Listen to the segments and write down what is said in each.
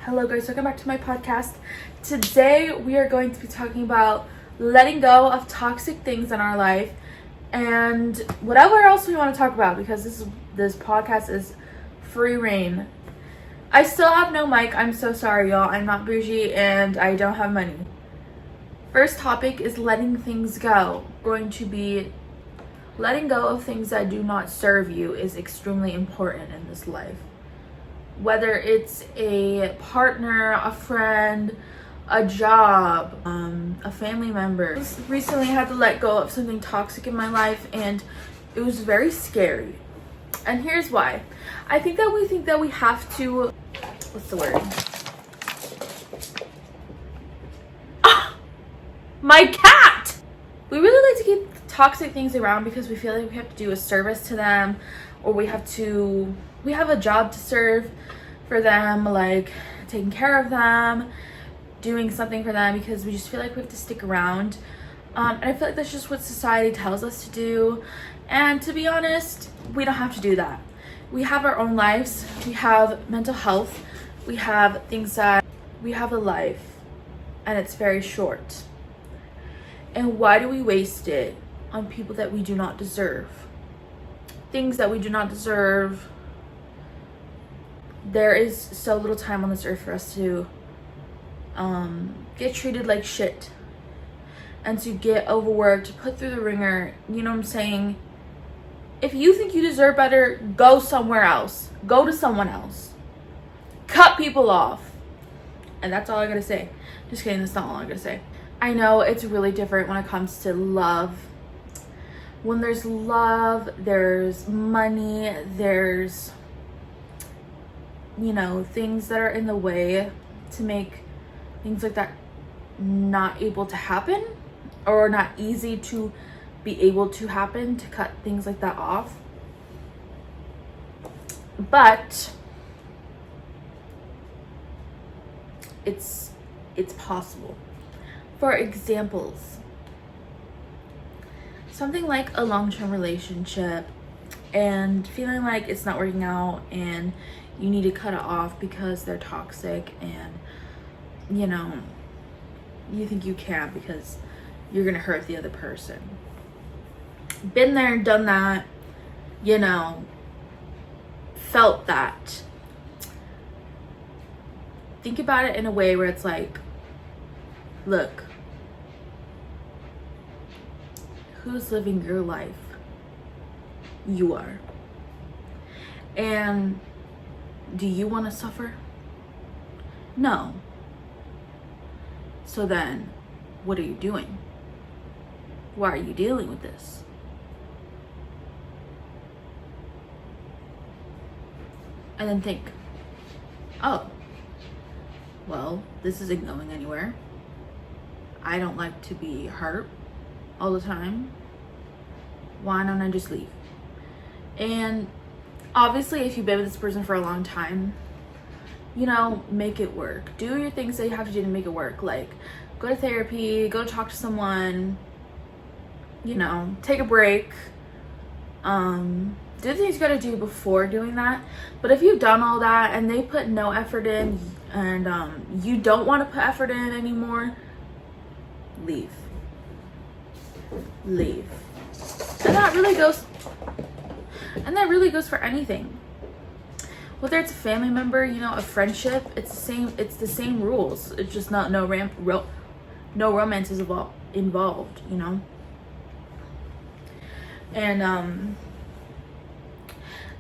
Hello guys, welcome back to my podcast. Today we are going to be talking about letting go of toxic things in our life and whatever else we want to talk about, because this podcast is free reign. I still have no mic. I'm so sorry, y'all. I'm not bougie and I don't have money. First topic is letting things go. Going to be letting go of things that do not serve you is extremely important in this life. Whether it's a partner, a friend, a job, a family member. I recently had to let go of something toxic in my life and it was very scary. And here's why. I think that we have to, what's the word? Ah, my cat! We really like to keep toxic things around because we feel like we have to do a service to them, or we have a job to serve for them, like taking care of them, doing something for them, because we just feel like we have to stick around. And I feel like that's just what society tells us to do. And to be honest, we don't have to do that. We have our own lives. We have mental health. We have a life, and it's very short. And why do we waste it on people that we do not deserve? Things that we do not deserve. There is so little time on this earth for us to get treated like shit and to get overworked, put through the ringer. You know what I'm saying? If you think you deserve better, go somewhere else. Go to someone else. Cut people off. And that's all I gotta say. Just kidding, that's not all I'm gonna say. I know it's really different when it comes to love. When there's love, there's money, there's, you know, things that are in the way to make things like that not able to happen, or not easy to be able to happen, to cut things like that off. But it's possible. For examples, something like a long-term relationship and feeling like it's not working out and you need to cut it off because they're toxic, and you know, you think you can't because you're gonna hurt the other person. Been there, done that, you know, felt that. Think about it in a way where it's like, look, who's living your life? You are. And do you want to suffer? No. So then, what are you doing? Why are you dealing with this? And then think, oh, well, this isn't going anywhere. I don't like to be hurt all the time. Why don't I just leave? And obviously, if you've been with this person for a long time, you know, make it work. Do your things that you have to do to make it work. Like, go to therapy, go talk to someone, you know, take a break. Do the things you gotta do before doing that. But if you've done all that and they put no effort in, and you don't want to put effort in anymore, leave. And that really goes for anything. Whether it's a family member, you know, a friendship, it's the same rules. It's just not no romance is involved, you know. And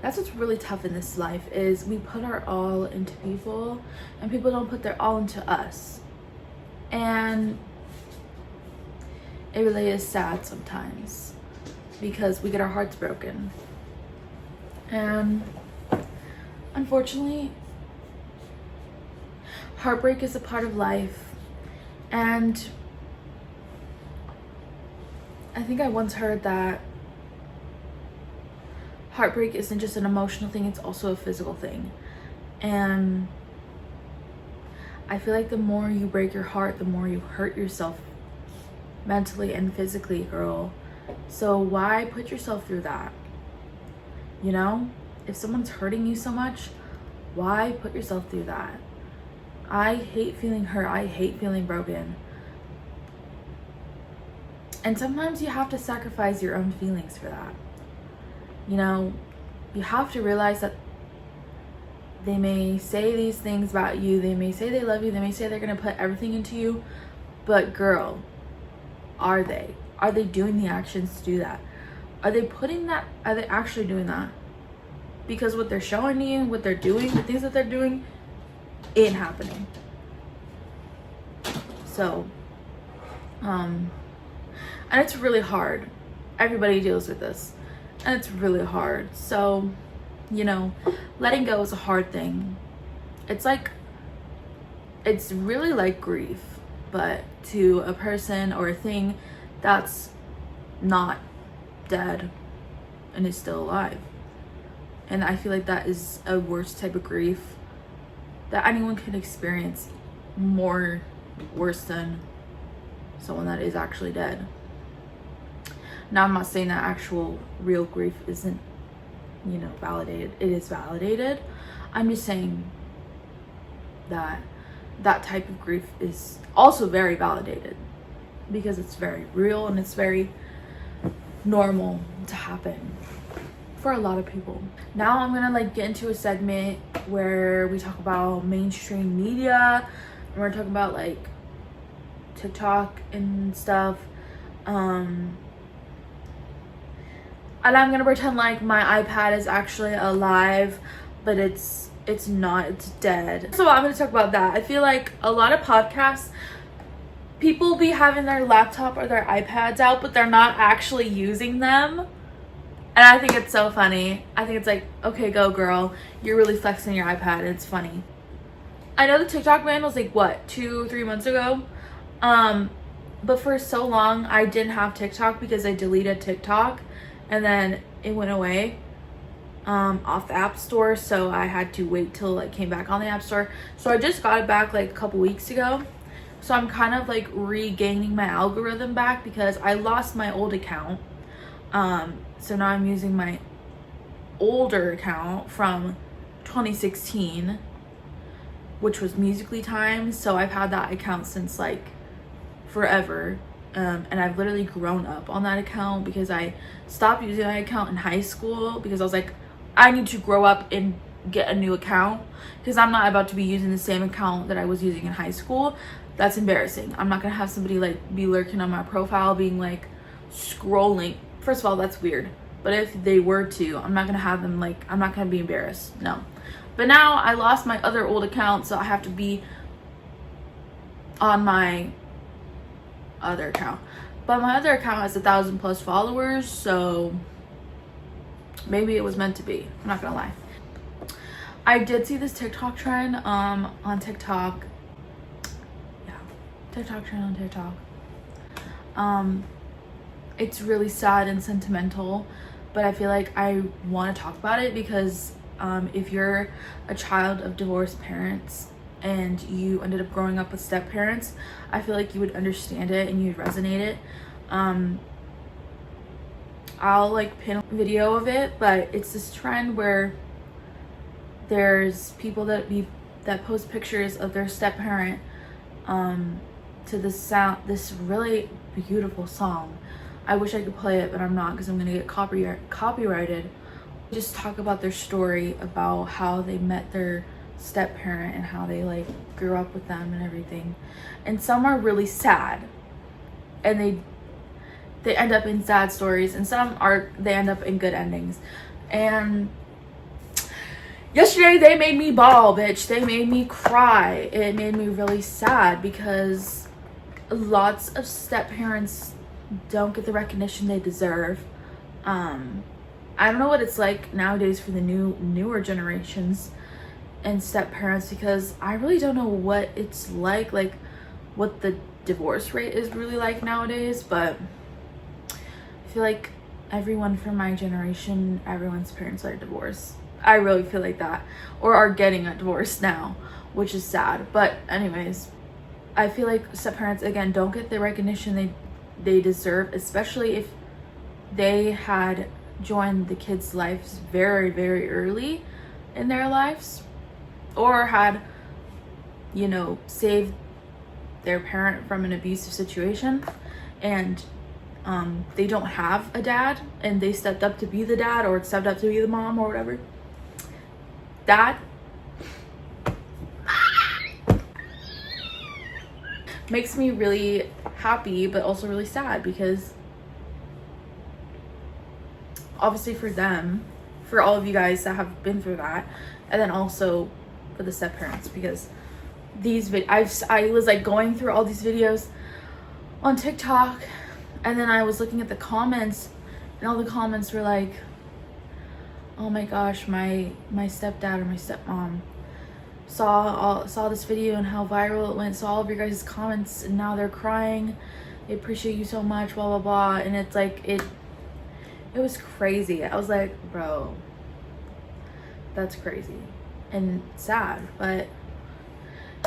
that's what's really tough in this life, is we put our all into people and people don't put their all into us. And it really is sad sometimes because we get our hearts broken. And unfortunately, heartbreak is a part of life. And I think I once heard that heartbreak isn't just an emotional thing, it's also a physical thing. And I feel like the more you break your heart, the more you hurt yourself mentally and physically, girl. So why put yourself through that? You know, if someone's hurting you so much, why put yourself through that? I hate feeling hurt. I hate feeling broken. And sometimes you have to sacrifice your own feelings for that. You know, you have to realize that they may say these things about you. They may say they love you. They may say they're going to put everything into you. But girl, are they? Are they doing the actions to do that? Are they actually doing that? Because what they're showing you, what they're doing, the things that they're doing ain't happening. So, and it's really hard. Everybody deals with this. And it's really hard. So, you know, letting go is a hard thing. It's really like grief, but to a person or a thing that's not dead and is still alive. And I feel like that is a worse type of grief that anyone can experience, more worse than someone that is actually dead. Now, I'm not saying that actual real grief isn't, you know, validated. It is validated. I'm just saying that that type of grief is also very validated because it's very real and it's very normal to happen for a lot of people. Now I'm gonna get into a segment where we talk about mainstream media, and we're talking about TikTok and stuff. And I'm gonna pretend like my iPad is actually alive, but it's not, it's dead. So I'm gonna talk about that. I feel like a lot of podcasts, people be having their laptop or their iPads out, but they're not actually using them. And I think it's so funny. I think it's like, okay, go girl. You're really flexing your iPad. It's funny. I know the TikTok ban was 2-3 months ago. But for so long, I didn't have TikTok because I deleted TikTok. And then it went away off the App Store, so I had to wait till it came back on the App Store. So I just got it back a couple weeks ago. So I'm kind of regaining my algorithm back because I lost my old account. So now I'm using my older account from 2016, which was Musically Timed. So I've had that account since forever. And I've literally grown up on that account because I stopped using that account in high school because I was like, I need to grow up and get a new account because I'm not about to be using the same account that I was using in high school. That's embarrassing. I'm not gonna have somebody be lurking on my profile being scrolling. First of all, that's weird. But if they were to, I'm not gonna have them I'm not gonna be embarrassed. No. But now I lost my other old account, so I have to be on my other account. But my other account has 1,000+ followers, so maybe it was meant to be. I'm not gonna lie. I did see this TikTok trend on TikTok. Yeah, TikTok trend on TikTok. It's really sad and sentimental, but I feel like I want to talk about it because if you're a child of divorced parents and you ended up growing up with step parents, I feel like you would understand it and you'd resonate it. I'll pin a video of it, but it's this trend where there's people that post pictures of their step parent to this really beautiful song. I wish I could play it, but I'm not because I'm gonna get copyrighted. Just talk about their story about how they met their step parent and how they grew up with them and everything. And some are really sad and they end up in sad stories, and some they end up in good endings. And yesterday they made me bawl, bitch. They made me cry. It made me really sad because lots of step parents don't get the recognition they deserve. I don't know what it's like nowadays for the newer generations and step parents, because I really don't know what it's like what the divorce rate is really like nowadays. But I feel like everyone from my generation, everyone's parents are divorced. I really feel like that, or are getting a divorce now, which is sad. But anyways, I feel like step parents again don't get the recognition they deserve, especially if they had joined the kids' lives very, very early in their lives, or had save their parent from an abusive situation, and they don't have a dad, and they stepped up to be the dad, or stepped up to be the mom, or whatever. That makes me really happy, but also really sad, because obviously for them, for all of you guys that have been through that, and then also for the step parents, because I was like going through all these videos on TikTok, and then I was looking at the comments, and all the comments were like, oh my gosh, my stepdad or my stepmom saw this video and how viral it went, saw all of your guys' comments, and now they're crying, they appreciate you so much, blah blah blah. And it's like, it was crazy. I was like, bro, that's crazy and sad. But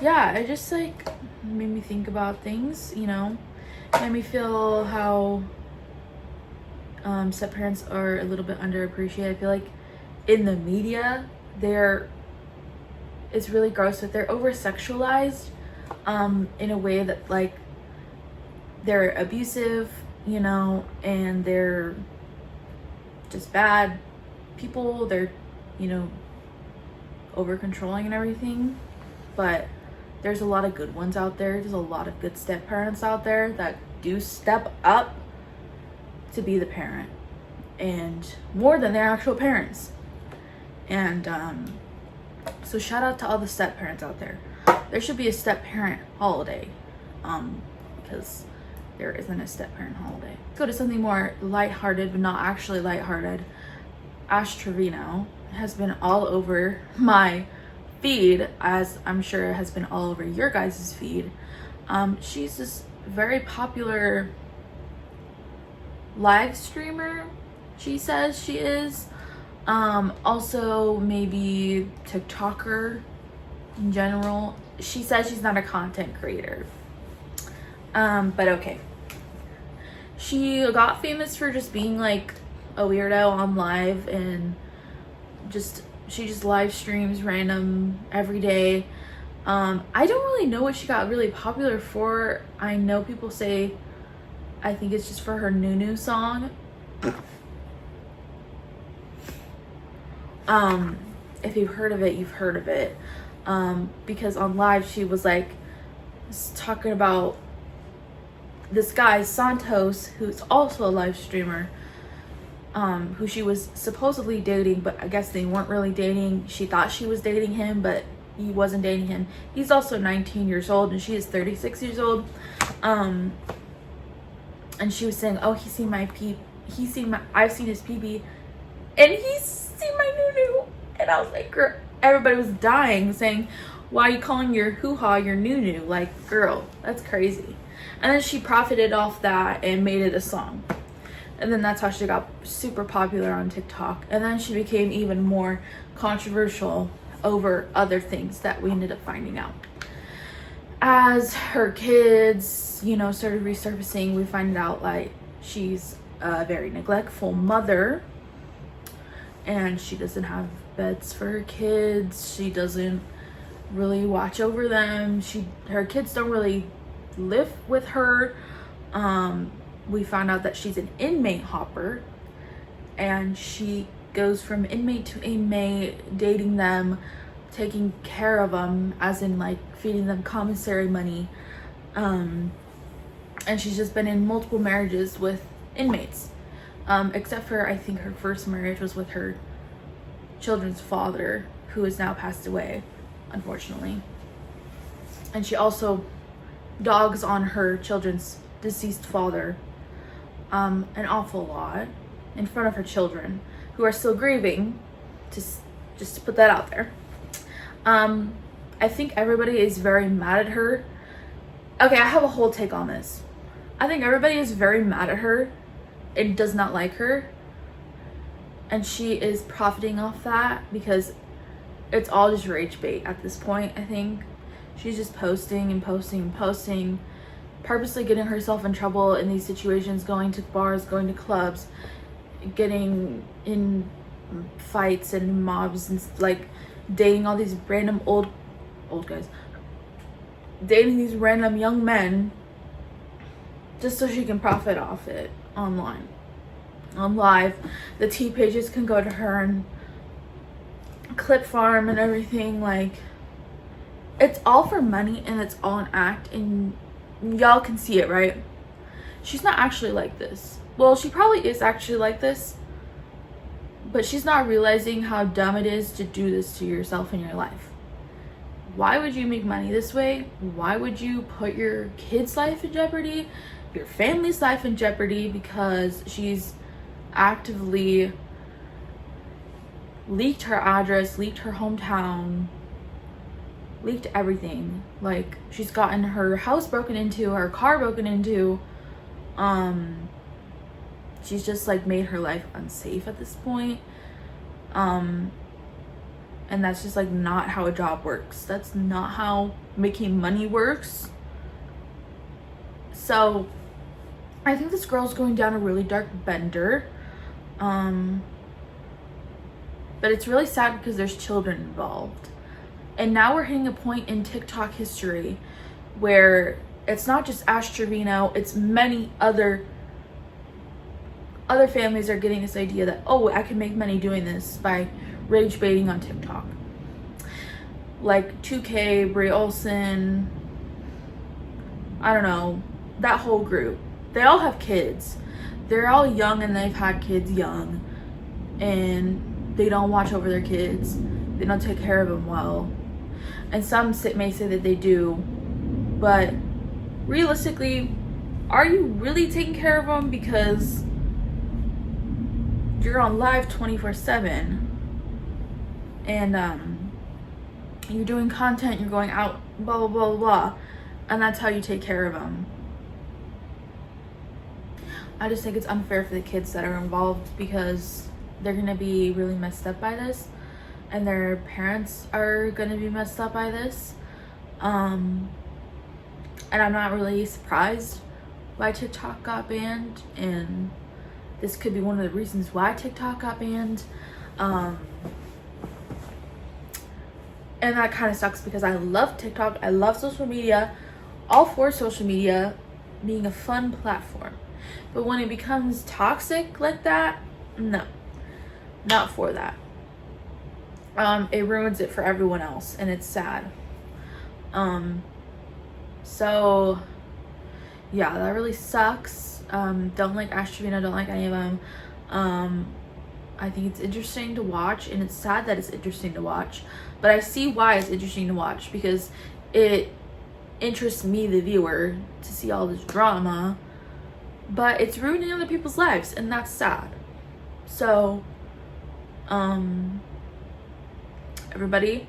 yeah, it just like made me think about things, made me feel how step parents are a little bit underappreciated. I feel like in the media it's really gross that they're over sexualized in a way that like they're abusive, and they're just bad people. They're over controlling and everything. But there's a lot of good ones out there. There's a lot of good step parents out there that do step up to be the parent, and more than their actual parents. And so shout out to all the step parents out there. There should be a step parent holiday, because there isn't a step parent holiday. Let's go to something more lighthearted, but not actually lighthearted. Trevino has been all over my feed, as I'm sure it has been all over your guys' feed. She's this very popular live streamer, she says she is. Also maybe TikToker in general. She says she's not a content creator. But okay. She got famous for just being like a weirdo on live, and she just live streams random every day. I don't really know what she got really popular for. I know people say, I think it's just for her Nunu song. If you've heard of it, you've heard of it. Because on live she was like talking about this guy Santos, who's also a live streamer, who she was supposedly dating, but I guess they weren't really dating. She thought she was dating him, but he wasn't dating him. He's also 19 years old and she is 36 years old. And she was saying, oh, I've seen his pee-pee, and he's seen my nunu. And I was like, girl, everybody was dying, saying, why are you calling your hoo-ha your nunu? Like, girl, that's crazy. And then she profited off that and made it a song. And then that's how she got super popular on TikTok. And then she became even more controversial over other things that we ended up finding out. As her kids, started resurfacing, we find out like she's a very neglectful mother, and she doesn't have beds for her kids. She doesn't really watch over them. Her kids don't really live with her. We found out that she's an inmate hopper, and she goes from inmate to inmate, dating them, taking care of them, as in like feeding them commissary money. And she's just been in multiple marriages with inmates, except for I think her first marriage was with her children's father, who has now passed away, unfortunately. And she also dogs on her children's deceased father an awful lot in front of her children, who are still grieving, just to put that out there. I think everybody is very mad at her. Okay, I have a whole take on this. I think everybody is very mad at her and does not like her, and she is profiting off that, because it's all just rage bait at this point. I think she's just posting and posting and posting, purposely getting herself in trouble in these situations, going to bars, going to clubs, getting in fights and mobs, and like dating all these random old guys, dating these random young men just so she can profit off it online. On live, the tea pages can go to her and clip farm and everything. Like, it's all for money and it's all an act, and y'all can see it, right? She's not actually like this. Well, she probably is actually like this, but she's not realizing how dumb it is to do this to yourself in your life. Why would you make money this way? Why would you put your kid's life in jeopardy, your family's life in jeopardy, because she's actively leaked her address, leaked her hometown, leaked everything. Like, she's gotten her house broken into, her car broken into. She's just like made her life unsafe at this point. And that's just like not how a job works. That's not how making money works. So I think this girl's going down a really dark bender. But it's really sad because there's children involved. And now we're hitting a point in TikTok history where it's not just Ash Trevino, it's many other families are getting this idea that, oh, I can make money doing this by rage baiting on TikTok. Like 2K, Brie Olsen, I don't know, that whole group. They all have kids. They're all young and they've had kids young. And they don't watch over their kids. They don't take care of them well. And some may say that they do. But realistically, are you really taking care of them? Because you're on live 24/7. And you're doing content, you're going out, blah, blah, blah, blah. And that's how you take care of them. I just think it's unfair for the kids that are involved because they're gonna be really messed up by this, and their parents are gonna be messed up by this. And I'm not really surprised why TikTok got banned, and this could be one of the reasons why TikTok got banned. And that kind of sucks because I love TikTok, I love social media, all for social media being a fun platform. But when it becomes toxic like that, no, not for that. It ruins it for everyone else, and it's sad. So yeah, that really sucks. Don't like Ash Trevino, don't like any of them. I think it's interesting to watch, and it's sad that it's interesting to watch, but I see why it's interesting to watch, because it interests me, the viewer, to see all this drama, but it's ruining other people's lives, and that's sad. So everybody,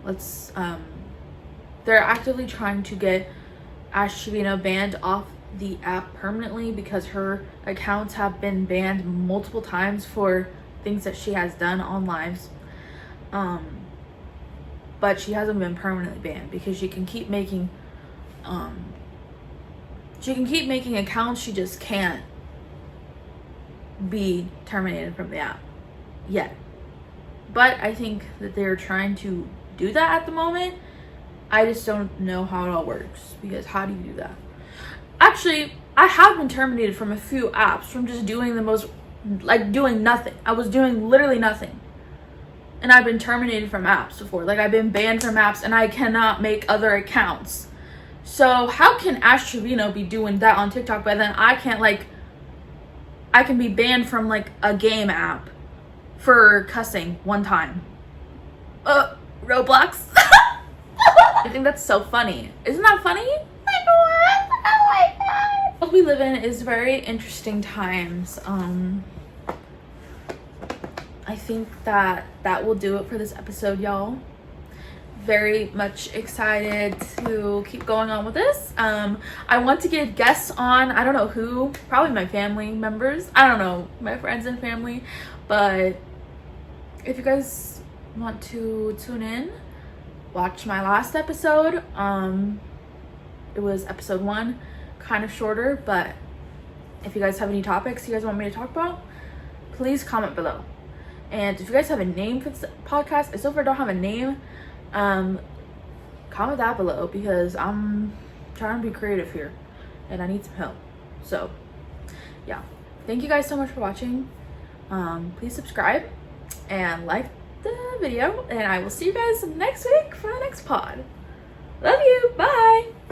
let's they're actively trying to get Ash Trevino banned off the app permanently because her accounts have been banned multiple times for things that she has done on lives. But she hasn't been permanently banned because she can keep making accounts. She just can't be terminated from the app yet. But I think that they're trying to do that at the moment. I just don't know how it all works, because how do you do that? Actually, I have been terminated from a few apps from just doing doing nothing. I was doing literally nothing. And I've been terminated from apps before. Like, I've been banned from apps and I cannot make other accounts. So how can Ash Trevino be doing that on TikTok, but then I can't, I can be banned from a game app for cussing one time. Roblox. I think that's so funny. Isn't that funny? Like, what? Oh my god. What we live in is very interesting times. I think that will do it for this episode, y'all. Very much excited to keep going on with this. I want to get guests on. I don't know who. Probably my family members. I don't know, my friends and family. But if you guys want to tune in, watch my last episode. It was episode 1, kind of shorter, but if you guys have any topics you guys want me to talk about, please comment below. And if you guys have a name for this podcast, I so far don't have a name. comment that below because I'm trying to be creative here and I need some help. So yeah, thank you guys so much for watching. Please subscribe and like the video, and I will see you guys next week for the next pod. Love you. Bye.